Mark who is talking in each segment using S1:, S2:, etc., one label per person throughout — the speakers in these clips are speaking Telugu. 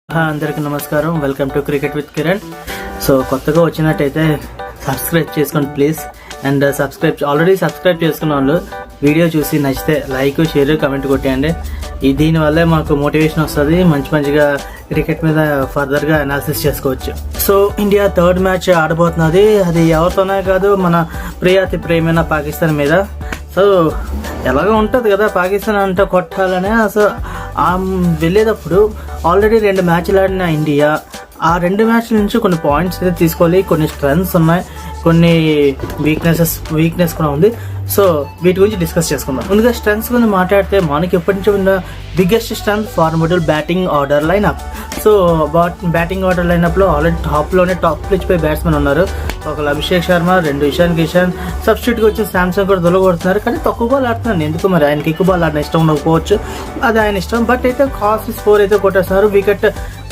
S1: అందరికీ నమస్కారం. Welcome to cricket with Kiran. So కొత్తగా వచ్చినట్టయితే సబ్స్క్రైబ్ చేసుకోండి ప్లీజ్. అండ్ ఆల్రెడీ సబ్స్క్రైబ్ చేసుకున్న వాళ్ళు వీడియో చూసి నచ్చితే లైక్, షేర్, కమెంట్ కొట్టేయండి. దీనివల్లే మాకు మోటివేషన్ వస్తుంది, మంచిగా క్రికెట్ మీద ఫర్దర్గా అనాలిసిస్ చేసుకోవచ్చు. సో ఇండియా థర్డ్ మ్యాచ్ ఆడబోతున్నది. అది ఎవరితోనే కాదు, మన ప్రియాతి ప్రేమైన పాకిస్తాన్ మీద. సో ఎలాగో ఉంటుంది కదా, పాకిస్తాన్ అంటే కొట్టాలనే. సో వెళ్ళేటప్పుడు ఆల్రెడీ 2 మ్యాచ్లు ఆడిన ఇండియా ఆ 2 మ్యాచ్ల నుంచి కొన్ని పాయింట్స్ అయితే తీసుకోవాలి. కొన్ని స్ట్రెంగ్స్ ఉన్నాయి, కొన్ని వీక్నెస్ కూడా ఉంది. సో వీటి గురించి డిస్కస్ చేసుకుందాం. ముందుగా స్ట్రెంగ్స్ గురించి మాట్లాడితే మనకి ఎప్పటి నుంచి ఉన్న biggest strength formative batting order lineup. So batting order లైనప్లో ఆల్రెడీ టాప్ పిచ్చిపోయి బ్యాట్స్మెన్ ఉన్నారు. ఒకళ్ళు అభిషేక్ శర్మ, 2 ఇషాన్ కిషన్, సబ్స్టిట్యూట్కి వచ్చిన శాంసంగ్ కూడా తొలగొడుతున్నారు. కానీ తక్కువ బాల్ ఆడుతున్నాను, ఎందుకు మరి ఆయనకి ఎక్కువ బాల్ ఆడిన ఇష్టం ఉండకపోవచ్చు, అది ఆయన ఇష్టం. బట్ అయితే కాస్ట్ స్కోర్ అయితే కొట్టేస్తున్నారు. వికెట్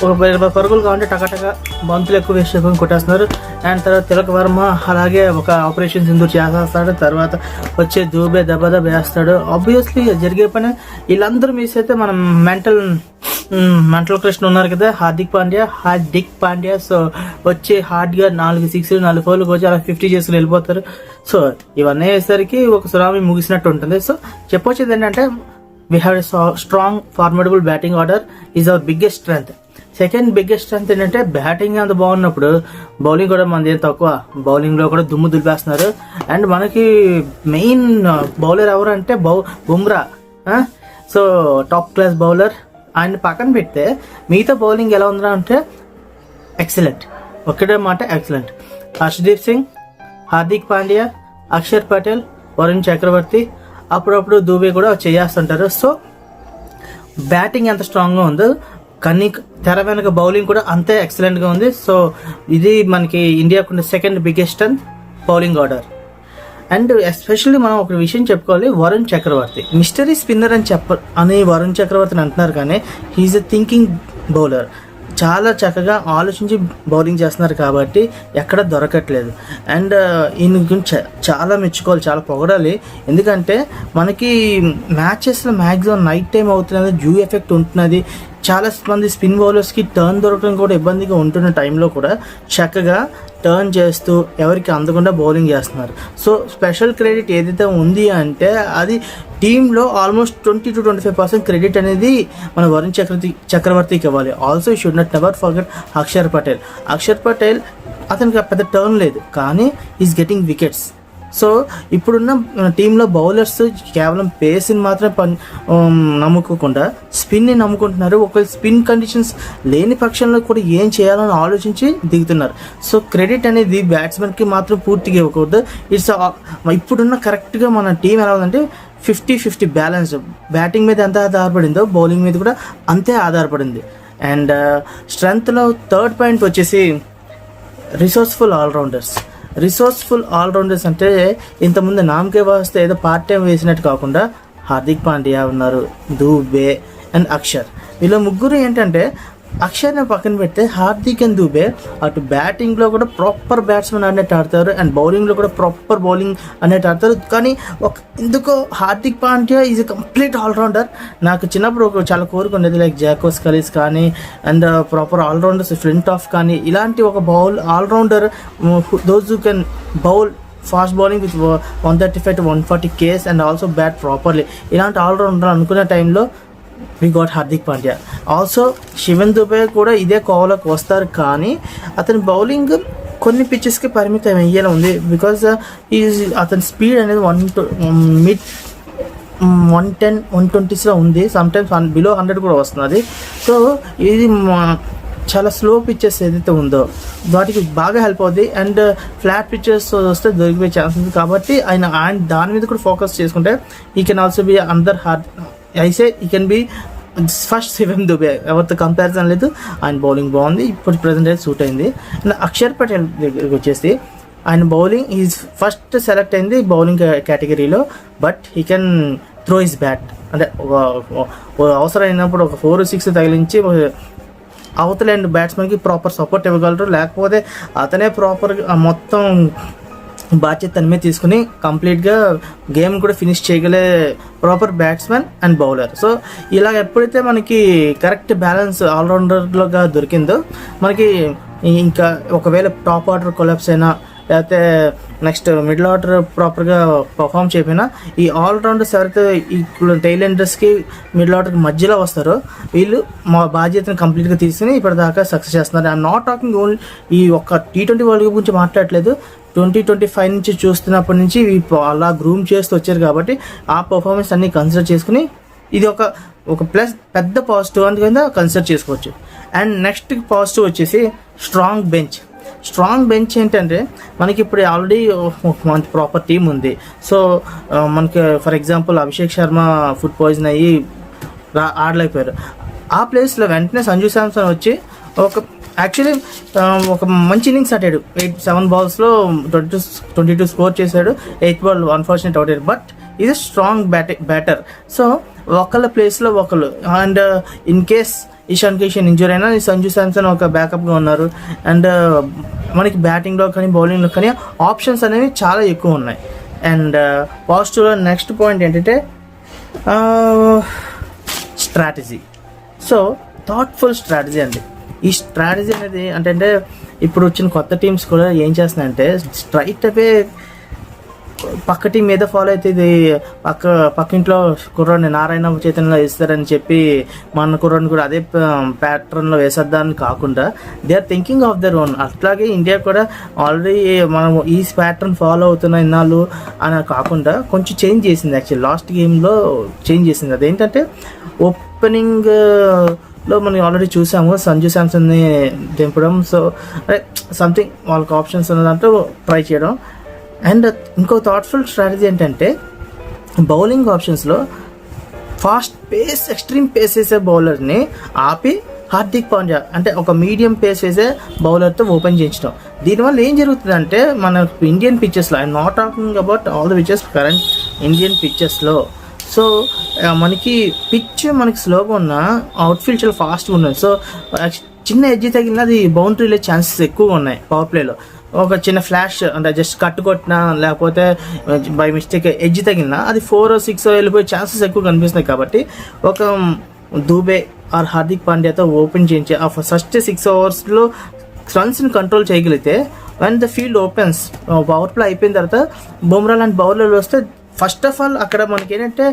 S1: ఒక 20 పరుగులు కావాలంటే టకటక బంతులు ఎక్కువ వేస్ట్ చేసుకొని కొట్టేస్తున్నారు. అండ్ తర్వాత తిలక్ వర్మ అలాగే ఒక ఆపరేషన్ సింధూర్ చేసేస్తాడు. తర్వాత వచ్చే దూబే దెబ్బ వేస్తాడు. ఆబ్వియస్లీ జరిగే పని. వీళ్ళందరూ మిస్ అయితే మనం మెంటల్ కృష్ణ ఉన్నారు కదా, హార్దిక్ పాండ్యా. సో వచ్చి హార్డ్గా 4 6 4 4 వచ్చి అలా 50 చేసుకుని వెళ్ళిపోతారు. సో ఇవన్నీ అయ్యేసరికి ఒక సునామీ ముగిసినట్టు ఉంటుంది. సో చెప్పొచ్చేది ఏంటంటే we have a strong formidable batting order is our biggest strength. Second biggest strength ఏంటంటే బ్యాటింగ్ అంత బాగున్నప్పుడు బౌలింగ్ కూడా మనది ఏం తక్కువ. బౌలింగ్లో కూడా దుమ్ము దులిపేస్తున్నారు. అండ్ మనకి మెయిన్ బౌలర్ ఎవరు అంటే Bumrah. So top class bowler. ఆయన పక్కన పెడితే మిగతా బౌలింగ్ ఎలా ఉందా అంటే ఎక్సలెంట్. ఒకటే మాట ఎక్సలెంట్. హర్షదీప్ సింగ్, హార్దిక్ పాండ్యా, అక్షర్ పటేల్, వరుణ్ చక్రవర్తి, అప్పుడప్పుడు దూబే కూడా చేస్తుంటారు. సో బ్యాటింగ్ ఎంత స్ట్రాంగ్గా ఉందో కానీ తెర వెనక బౌలింగ్ కూడా అంతే ఎక్సలెంట్గా ఉంది. సో ఇది మనకి ఇండియాకు second biggest bowling order. And especially మనం ఒక విషయం చెప్పుకోవాలి, వరుణ్ చక్రవర్తి మిస్టరీ స్పిన్నర్ అని వరుణ్ చక్రవర్తిని అంటున్నారు, కానీ హీఈస్ ఎ థింకింగ్ బౌలర్. చాలా చక్కగా ఆలోచించి బౌలింగ్ చేస్తున్నారు కాబట్టి ఎక్కడ దొరకట్లేదు. అండ్ ఈయన గురించి చాలా మెచ్చుకోవాలి, చాలా పొగడాలి. ఎందుకంటే మనకి మ్యాచెస్లో మ్యాక్సిమం నైట్ టైం అవుతున్నది, జూ ఎఫెక్ట్ ఉంటున్నది. చాలా మంది స్పిన్ బౌలర్స్కి టర్న్ దొరకడం కూడా ఇబ్బందిగా ఉంటున్న టైంలో కూడా చక్కగా టర్న్ చేస్తూ ఎవరికి అందకుండా బౌలింగ్ చేస్తున్నారు. సో స్పెషల్ క్రెడిట్ ఏదైతే ఉంది అంటే అది టీంలో ఆల్మోస్ట్ 20 to 25% క్రెడిట్ అనేది మన వరుణ్ చక్రవర్తికి ఇవ్వాలి. Also should not never forget Axar Patel. అతనికి పెద్ద టర్న్ లేదు, కానీ ఈజ్ గెటింగ్ వికెట్స్. సో ఇప్పుడున్న టీంలో బౌలర్స్ కేవలం పేస్ని మాత్రం నమ్ముకోకుండా స్పిన్ని నమ్ముకుంటున్నారు. ఒకవేళ స్పిన్ కండిషన్స్ లేని పక్షంలో కూడా ఏం చేయాలని ఆలోచించి దిగుతున్నారు. సో క్రెడిట్ అనేది బ్యాట్స్మెన్కి మాత్రం పూర్తిగా ఇవ్వకూడదు. ఇప్పుడున్న కరెక్ట్గా మన టీం ఎలా ఉందంటే 50-50 బ్యాలెన్స్. బ్యాటింగ్ మీద ఎంత ఆధారపడిందో బౌలింగ్ మీద కూడా అంతే ఆధారపడింది. అండ్ స్ట్రెంగ్త్లో థర్డ్ పాయింట్ వచ్చేసి రిసోర్స్ఫుల్ ఆల్రౌండర్స్ అంటే ఇంతకుముందు నామకే వాస్తే ఏదో పార్ట్ టైం వేసినట్టు కాకుండా హార్దిక్ పాండ్యా ఉన్నారు, దూబే అండ్ అక్షర్. వీళ్ళ ముగ్గురు ఏంటంటే అక్షర్ని పక్కన పెడితే హార్దిక్ అండ్ దూబే అటు బ్యాటింగ్లో కూడా ప్రాపర్ బ్యాట్స్మెన్ అన్నట్టు ఆడతారు, అండ్ బౌలింగ్లో కూడా ప్రాపర్ బౌలింగ్ అన్నట్టు ఆడతారు. కానీ ఎందుకో Hardik Pandya is a complete allrounder. నాకు చిన్నప్పుడు చాలా కోరుకునేది లైక్ జాకోస్ కలీస్ కానీ and proper allrounders Flintoff కానీ ఇలాంటి ఒక allrounder those who can bowl fast bowling with 135 to 140 Ks and also bat properly. ఇలాంటి ఆల్రౌండర్ అనుకునే టైంలో we got Hardik Pandya. Also Shivam Dube కూడా ఇదే కోవలోకి వస్తారు, కానీ అతని బౌలింగ్ కొన్ని పిచ్చెస్కి పరిమితం అయ్యేలా ఉంది. బికాజ్ అతని స్పీడ్ అనేది 110-120 ఉంది. సమ్టైమ్స్ బిలో 100 కూడా వస్తున్నది. సో ఇది చాలా స్లో పిచ్చెస్ ఏదైతే ఉందో వాటికి బాగా హెల్ప్ అవుతుంది. అండ్ ఫ్లాట్ పిచ్చెస్ వస్తే దొరికిపోయే ఛాన్స్ ఉంది. కాబట్టి ఆయన దాని మీద కూడా ఫోకస్ చేసుకుంటే ఈ కెన్ ఆల్సో బి అందర్ ఐసే ఈ కెన్ బి ఫస్ట్ శివం దుబే. ఎవరితో కంపారిజన్ లేదు. ఆయన బౌలింగ్ బాగుంది, ఇప్పుడు ప్రజెంట్ అయితే సూట్ అయింది. అండ్ అక్షర్ పటేల్ దగ్గరికి వచ్చేసి ఆయన బౌలింగ్ ఈజ్ ఫస్ట్ సెలెక్ట్ అయింది బౌలింగ్ కేటగిరీలో. But he can throw his bat. అంటే అవసరమైనప్పుడు ఒక 4-6 తగిలించి అవతల బ్యాట్స్మెన్కి ప్రాపర్ సపోర్ట్ ఇవ్వగలరు. లేకపోతే అతనే ప్రాపర్ మొత్తం బాధ్యత తన మీద తీసుకుని కంప్లీట్గా గేమ్ కూడా ఫినిష్ చేయగలే proper batsmen and bowler. So ఇలా ఎప్పుడైతే మనకి కరెక్ట్ బ్యాలెన్స్ ఆల్రౌండర్లోగా దొరికిందో మనకి ఇంకా ఒకవేళ టాప్ ఆర్డర్ కొలాప్స్ అయినా లేకపోతే నెక్స్ట్ మిడిల్ ఆర్డర్ ప్రాపర్గా పర్ఫామ్ చేయకపోయినా ఈ ఆల్రౌండర్స్ ఎవరైతే ఈ టైల్ ఎండర్స్కి మిడిల్ ఆర్డర్కి మధ్యలో వస్తారో వీళ్ళు మా బాధ్యతను కంప్లీట్గా తీసుకుని ఇప్పటిదాకా సక్సెస్ చేస్తున్నారు. ఐఎమ్ నాట్ టాకింగ్ ఓన్లీ ఈ ఒక్క T20 వరల్డ్ కప్ గురించి మాట్లాడట్లేదు. 2025 నుంచి చూస్తున్నప్పటి నుంచి అలా గ్రూమ్ చేస్తూ వచ్చారు కాబట్టి ఆ పర్ఫార్మెన్స్ అన్ని కన్సిడర్ చేసుకుని ఇది ఒక ప్లస్ పెద్ద పాజిటివ్ అందుకని కన్సిడర్ చేసుకోవచ్చు. అండ్ నెక్స్ట్ పాజిటివ్ వచ్చేసి స్ట్రాంగ్ బెంచ్ ఏంటంటే మనకి ఇప్పుడు ఆల్రెడీ మంచి ప్రాపర్ టీం ఉంది. సో మనకి for example Abhishek Sharma food poison అయ్యి ఆడలేకపోయారు. ఆ ప్లేస్లో వెంటనే సంజు శాంసన్ వచ్చి యాక్చువల్లీ ఒక మంచి ఇన్నింగ్స్ ఆడాడు. 7 balls-లో 22 స్కోర్ చేశాడు. 8th ball అన్ఫార్చునేట్ అవుట్ అయ్యాడు. బట్ ఇది స్ట్రాంగ్ బ్యాటర్. సో ఒకళ్ళ ప్లేస్లో ఒకళ్ళు and in case Ishan Kishan injury అయినా సంజు శాంసన్ ఒక బ్యాకప్గా ఉన్నారు. అండ్ మనకి బ్యాటింగ్లో కానీ బౌలింగ్లో కానీ ఆప్షన్స్ అనేవి చాలా ఎక్కువ ఉన్నాయి. అండ్ పాజిటివ్లో నెక్స్ట్ పాయింట్ ఏంటంటే స్ట్రాటజీ. సో థాట్ఫుల్ స్ట్రాటజీ అండి. ఈ స్ట్రాటజీ అనేది అంటే ఇప్పుడు వచ్చిన కొత్త టీమ్స్ కూడా ఏం చేస్తున్నాయంటే స్ట్రైట్ అవే పక్క టీం మీద ఫాలో అయితే ఇది పక్కింట్లో కుర్రాడిని నారాయణ చైతన్యలో వేస్తారని చెప్పి మన కుర్రాడిని కూడా అదే ప్యాటర్న్లో వేసేద్దామని కాకుండా they are thinking of their own. అట్లాగే ఇండియా కూడా ఆల్రెడీ మనం ఈ ప్యాటర్న్ ఫాలో అవుతున్న ఇన్నాళ్ళు అని కాకుండా కొంచెం చేంజ్ చేసింది. యాక్చువల్లీ లాస్ట్ గేమ్లో చేంజ్ చేసింది. అదేంటంటే ఓపెనింగ్లో మనం ఆల్రెడీ చూసాము సంజు శాంసన్ని దింపడం. సో సంథింగ్ వాళ్ళకి ఆప్షన్స్ ఉన్న దాంట్లో ట్రై చేయడం. అండ్ ఇంకో థాట్ఫుల్ స్ట్రాటజీ ఏంటంటే బౌలింగ్ ఆప్షన్స్లో ఎక్స్ట్రీమ్ పేస్ వేసే బౌలర్ని ఆపి హార్దిక్ పాండ్యా అంటే ఒక మీడియం పేస్ వేసే బౌలర్తో ఓపెన్ చేయించడం. దీనివల్ల ఏం జరుగుతుందంటే మన ఇండియన్ పిచ్చెస్లో, I'm not talking about all the pitches, current Indian పిచ్చెస్లో సో మనకి పిచ్ మనకి స్లోగా ఉన్న అవుట్ఫీల్డ్ చాలా ఫాస్ట్గా ఉన్నది. సో చిన్న ఎడ్జ్ తగిలిన అది బౌండరీ వెళ్ళే ఛాన్సెస్ ఎక్కువగా ఉన్నాయి. పవర్ ప్లేలో ఒక చిన్న ఫ్లాష్ అంటే జస్ట్ కట్ కొట్టినా లేకపోతే బై మిస్టేక్ ఎడ్జ్ తగిలినా అది 4 or 6 వెళ్ళిపోయే ఛాన్సెస్ ఎక్కువ కనిపిస్తున్నాయి. కాబట్టి ఒక దూబే ఆర్ హార్దిక్ పాండ్యాతో ఓపెన్ చేయించి ఆ ఫస్ట్ 6 overs-లో రన్స్ని కంట్రోల్ చేయగలిగితే when the field opens power play అయిపోయిన తర్వాత బుమ్రా లాంటి బౌలర్లు వస్తే ఫస్ట్ ఆఫ్ ఆల్ అక్కడ మనకి ఏంటంటే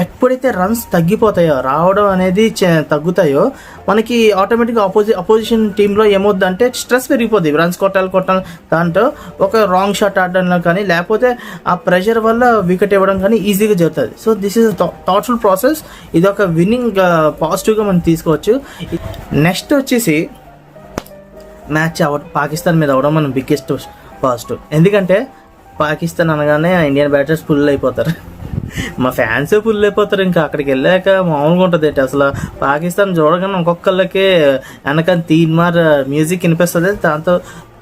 S1: ఎప్పుడైతే రన్స్ తగ్గిపోతాయో రావడం అనేది తగ్గుతాయో మనకి ఆటోమేటిక్గా అపోజిషన్ టీంలో ఏమవుద్దంటే స్ట్రెస్ పెరిగిపోద్ది. రన్స్ కొట్టాలి దాంట్లో ఒక రాంగ్ షాట్ ఆడడంలో కానీ లేకపోతే ఆ ప్రెషర్ వల్ల వికెట్ ఇవ్వడం కానీ ఈజీగా జరుగుతుంది. So this is thoughtful process. ఇది ఒక విన్నింగ్ పాజిటివ్గా మనం తీసుకోవచ్చు. నెక్స్ట్ వచ్చేసి మ్యాచ్ పాకిస్తాన్ మీద అవ్వడం మనం బిగ్గెస్ట్ పాజిటివ్. ఎందుకంటే పాకిస్తాన్ అనగానే ఇండియన్ బ్యాటర్స్ ఫుల్ అయిపోతారు, మా ఫ్యాన్సే ఫుల్ అయిపోతారు. ఇంకా అక్కడికి వెళ్ళాక మామూలుగా ఉంటుంది ఏంటి అసలు. పాకిస్తాన్ చూడగానే ఒక్కొక్కళ్ళకి వెనక తీన్మార్ మ్యూజిక్ వినిపిస్తుంది, దాంతో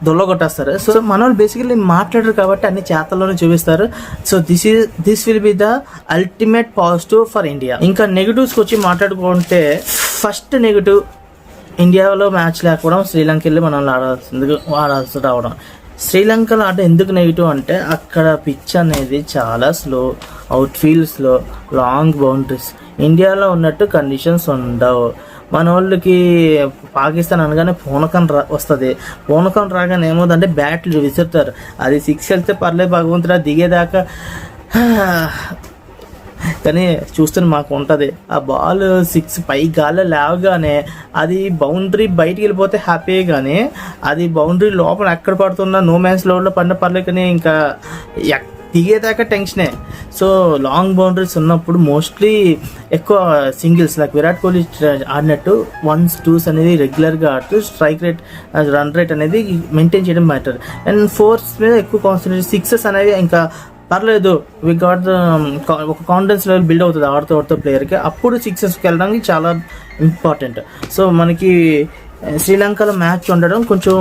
S1: దొల్ల కొట్టేస్తారు. సో మన వాళ్ళు బేసికలీ మాట్లాడరు కాబట్టి అన్ని చేతల్లోనే చూపిస్తారు. So this will be the ultimate positive for India. ఇంకా నెగిటివ్స్కి వచ్చి మాట్లాడుకుంటే ఫస్ట్ నెగిటివ్ ఇండియాలో మ్యాచ్ లేకపోవడం, శ్రీలంక వెళ్ళి మనల్ని ఆడాల్సి రావడం. శ్రీలంకలో ఆట ఎందుకు నెగిటివ్ అంటే అక్కడ పిచ్ అనేది చాలా slow, outfield slow, long boundaries. ఇండియాలో ఉన్నట్టు కండిషన్స్ ఉండవు. మన వాళ్ళకి పాకిస్తాన్ అనగానే పూనకం వస్తుంది. పూనకం రాగానే ఏమవుతుందంటే బ్యాట్లు విసురుతారు. అది 6 వెళ్తే పర్లేదు భగవంతుడా దిగేదాకా, కానీ చూస్తున్న మాకు ఉంటుంది ఆ బాల్ 6 పై గాల్లో లేవగానే అది బౌండరీ బయటికి వెళ్ళిపోతే హ్యాపీ, కానీ అది బౌండరీ లోపల ఎక్కడ పడుతున్నా నో మ్యాన్స్ లోడ్లో పడిన పర్లేదు, కానీ ఇంకా దిగేదాకా టెన్షనే. సో లాంగ్ బౌండరీస్ ఉన్నప్పుడు మోస్ట్లీ ఎక్కువ సింగిల్స్ లైక్ విరాట్ కోహ్లీ ఆడినట్టు 1s 2s అనేది రెగ్యులర్గా ఆడుతూ స్ట్రైక్ రేట్, రన్ రేట్ అనేది మెయింటైన్ చేయడం బెటర్. అండ్ 4s మీద ఎక్కువ కాన్సన్ట్రేట్, 6s అనేవి ఇంకా పర్లేదు వి గాట్ ఒక కాన్ఫిడెన్స్ లెవెల్ బిల్డ్ అవుతుంది ఆడుతూ ప్లేయర్కి. అప్పుడు 6sకి వెళ్ళడానికి చాలా ఇంపార్టెంట్. సో మనకి శ్రీలంకలో మ్యాచ్ ఉండడం కొంచెం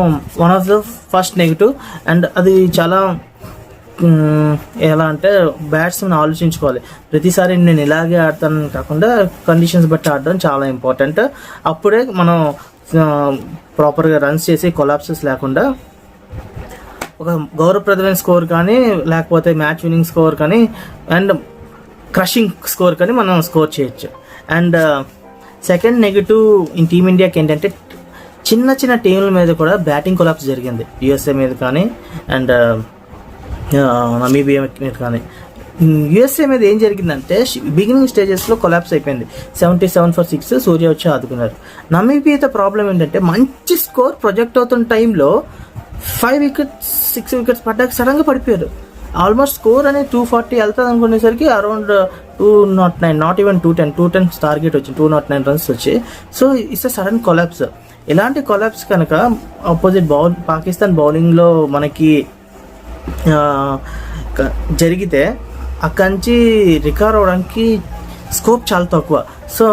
S1: one of the first negative. And అది చాలా ఎలా అంటే బ్యాట్స్మెన్ ఆలోచించుకోవాలి, ప్రతిసారి నేను ఇలాగే ఆడతానని కాకుండా కండిషన్స్ బట్టి ఆడడం చాలా ఇంపార్టెంట్. అప్పుడే మనం ప్రాపర్గా రన్స్ చేసి కొలాప్సెస్ లేకుండా ఒక గౌరవప్రదమైన స్కోర్ కానీ లేకపోతే మ్యాచ్ విన్నింగ్ స్కోర్ కానీ అండ్ క్రషింగ్ స్కోర్ కానీ మనం స్కోర్ చేయొచ్చు. అండ్ సెకండ్ నెగిటివ్ ఇన్ టీమిండియాకి ఏంటంటే చిన్న చిన్న టీంల మీద కూడా బ్యాటింగ్ కొలాప్స్ జరిగింది. యూఎస్ఏ మీద కానీ అండ్ నమీబియా మీద కానీ. యూఎస్ఏ మీద ఏం జరిగిందంటే బిగినింగ్ స్టేజెస్లో కొలాప్స్ అయిపోయింది. 77 for 6 సూర్య వచ్చి ఆదుకున్నారు. నమీబియాతో ప్రాబ్లం ఏంటంటే మంచి స్కోర్ ప్రొజెక్ట్ అవుతున్న టైంలో 5 wickets 6 wickets పడ్డాక సడన్గా పడిపోయారు. ఆల్మోస్ట్ స్కోర్ అనేది 240 వెళ్తుంది అనుకునేసరికి అరౌండ్ 209, నాట్ ఈవెన్ 210 టార్గెట్ వచ్చింది, 209 runs వచ్చి. So it's a sudden collapse. ఇలాంటి కొలాప్స్ కనుక ఆపోజిట్ పాకిస్తాన్ బౌలింగ్లో మనకి జరిగితే అక్కడి నుంచి రికవర్ అవ్వడానికి స్కోప్ చాలా తక్కువ. సో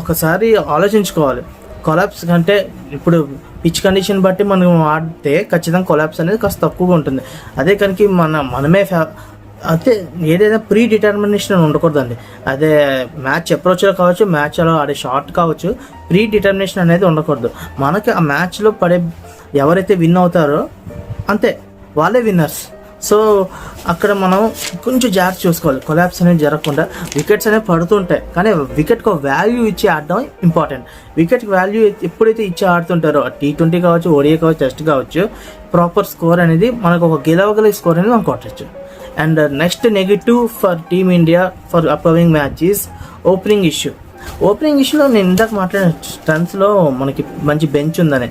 S1: ఒకసారి ఆలోచించుకోవాలి. కొలాప్స్ కంటే ఇప్పుడు పిచ్ కండిషన్ బట్టి మనం ఆడితే ఖచ్చితంగా కొలాప్స్ అనేది కాస్త తక్కువగా ఉంటుంది. అదే కనుక మనమే అయితే ఏదైనా ప్రీ డిటర్మినేషన్ ఉండకూడదండి. అదే మ్యాచ్ అప్రోచ్లో కావచ్చు, మ్యాచ్లో ఆడే షాట్ కావచ్చు, ప్రీ డిటర్మినేషన్ అనేది ఉండకూడదు. మనకి ఆ మ్యాచ్లో పడే ఎవరైతే విన్ అవుతారో అంతే, వాళ్ళే విన్నర్స్. సో అక్కడ మనం కొంచెం జాగ్రత్త చూసుకోవాలి, కొలాప్స్ అనేది జరగకుండా. వికెట్స్ అనేవి పడుతుంటాయి కానీ వికెట్కి ఒక వాల్యూ ఇచ్చి ఆడడం ఇంపార్టెంట్. వికెట్కి వాల్యూ ఎప్పుడైతే ఇచ్చి ఆడుతుంటారో T20 కావచ్చు, ODI కావచ్చు, టెస్ట్ కావచ్చు, ప్రాపర్ స్కోర్ అనేది మనకు ఒక గెలవగలిగే స్కోర్ అనేది మనం కొట్టచ్చు. And next negative for team India for upcoming match is opening issue. Opening ఇష్యూలో నేను ఇందాక మాట్లాడిన స్టన్స్లో మనకి మంచి బెంచ్ ఉందని,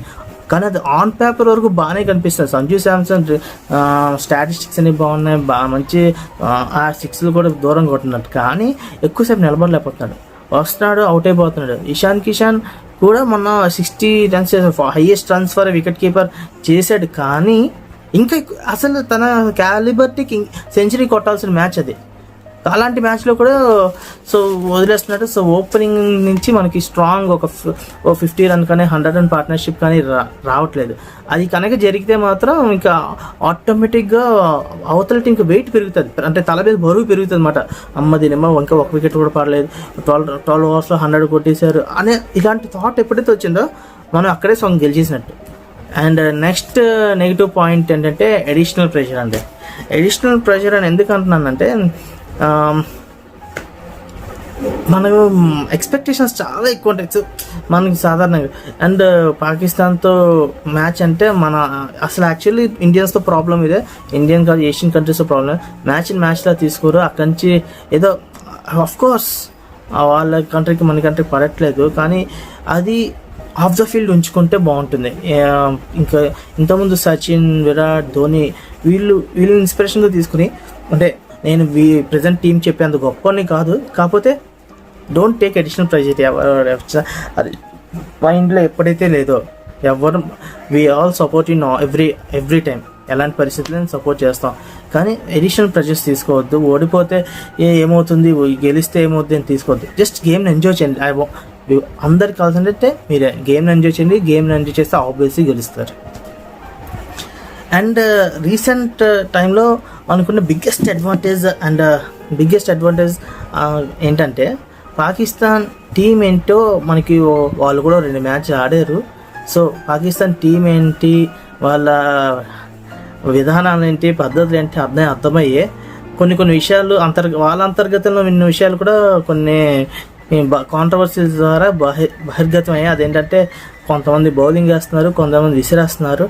S1: కానీ అది ఆన్ పేపర్ వరకు బాగానే కనిపిస్తుంది. సంజు శాంసన్ స్టాటిస్టిక్స్ అనేవి బాగున్నాయి, మంచి ఆ 6లు కూడా దూరం కొట్టినట్టు, కానీ ఎక్కువసేపు నిలబడలేకపోతున్నాడు, వస్తున్నాడు, అవుట్ అయిపోతున్నాడు. ఇషాన్ కిషాన్ కూడా మొన్న 60 runs highest runs for wicket keeper చేశాడు, కానీ ఇంకా అసలు తన క్యాలిబర్టీకి సెంచరీ కొట్టాల్సిన మ్యాచ్ అది. అలాంటి మ్యాచ్లో కూడా సో వదిలేస్తున్నాడు. సో ఓపెనింగ్ నుంచి మనకి స్ట్రాంగ్ ఒక 50 run కానీ 100 run పార్ట్నర్షిప్ కానీ రావట్లేదు. అది కనుక జరిగితే మాత్రం ఇంకా ఆటోమేటిక్గా అవతల టీంకి వెయిట్ పెరుగుతుంది, అంటే తల మీద బరువు పెరుగుతుంది అనమాట. దీనిమ్మ ఇంకా ఒక వికెట్ కూడా పడలేదు, 12 ఓవర్స్లో 100 కొట్టేశారు అనే ఇలాంటి థాట్ ఎప్పుడైతే వచ్చిందో మనం అక్కడే సొంగ గెలిచేసినట్టు. అండ్ నెక్స్ట్ నెగిటివ్ పాయింట్ ఏంటంటే అడిషనల్ ప్రెషర్ అండి. అడిషనల్ ప్రెషర్ అని ఎందుకు అంటున్నానంటే మనకు ఎక్స్పెక్టేషన్స్ చాలా ఎక్కువ ఉంటాయి మనకి సాధారణంగా. అండ్ పాకిస్తాన్తో మ్యాచ్ అంటే అసలు యాక్చువల్లీ ఇండియన్స్తో ప్రాబ్లం ఇదే, ఇండియన్ కాదు ఏషియన్ కంట్రీస్తో ప్రాబ్లం. మ్యాచ్లా తీసుకోరు, అక్కడి నుంచి ఏదో ఆఫ్కోర్స్ వాళ్ళ కంట్రీకి మన కంట్రీకి పడట్లేదు, కానీ అది ఆఫ్ ద ఫీల్డ్ ఉంచుకుంటే బాగుంటుంది. ఇంకా ఇంతకుముందు సచిన్, విరాట్, ధోని వీళ్ళు ఇన్స్పిరేషన్గా తీసుకుని, అంటే నేను ప్రజెంట్ టీం చెప్పేంత గొప్పని కాదు, కాకపోతే డోంట్ టేక్ అడిషనల్ ప్రెజర్. అది మైండ్లో ఎప్పుడైతే లేదో ఎవరు we all support in every time, ఎలాంటి పరిస్థితులను సపోర్ట్ చేస్తాం, కానీ అడిషనల్ ప్రెజర్స్ తీసుకోవద్దు. ఓడిపోతే ఏమవుతుంది, గెలిస్తే ఏమవుతుంది అని తీసుకోవద్దు. జస్ట్ గేమ్ని ఎంజాయ్ చేయండి. అందరికి కావాల్సిందంటే మీరే గేమ్ని ఎంజాయ్ చేయండి. గేమ్ని ఎంజాయ్ చేస్తే ఆబ్వియస్లీ గెలుస్తారు. అండ్ రీసెంట్ టైంలో అనుకున్న బిగ్గెస్ట్ అడ్వాంటేజ్ ఏంటంటే పాకిస్తాన్ టీం ఏంటో మనకి వాళ్ళు కూడా 2 మ్యాచ్ ఆడారు. సో పాకిస్తాన్ టీం ఏంటి, వాళ్ళ విధానాలు ఏంటి, పద్ధతులు ఏంటి అర్థమయ్యే కొన్ని విషయాలు వాళ్ళ అంతర్గతంలో విన్న విషయాలు కూడా కొన్ని కాంట్రవర్సీస్ ద్వారా బహిర్గతం అయ్యాయి. అదేంటంటే కొంతమంది బౌలింగ్ వేస్తున్నారు, కొంతమంది విసిరేస్తున్నారు.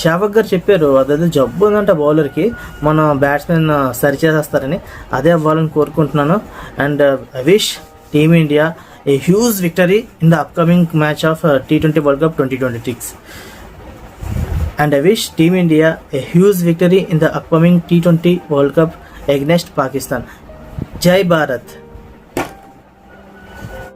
S1: షాఫక్ గారు చెప్పారు అదేదో జబ్బు ఉందంట బౌలర్కి, మన బ్యాట్స్మెన్ సరిచేసేస్తారని. అదే అవ్వాలని కోరుకుంటున్నాను. And I wish team India a huge victory in the upcoming match of T20 World Cup 2026. And I wish Team India a huge victory in the upcoming T20 World Cup against Pakistan. Jai Bharat.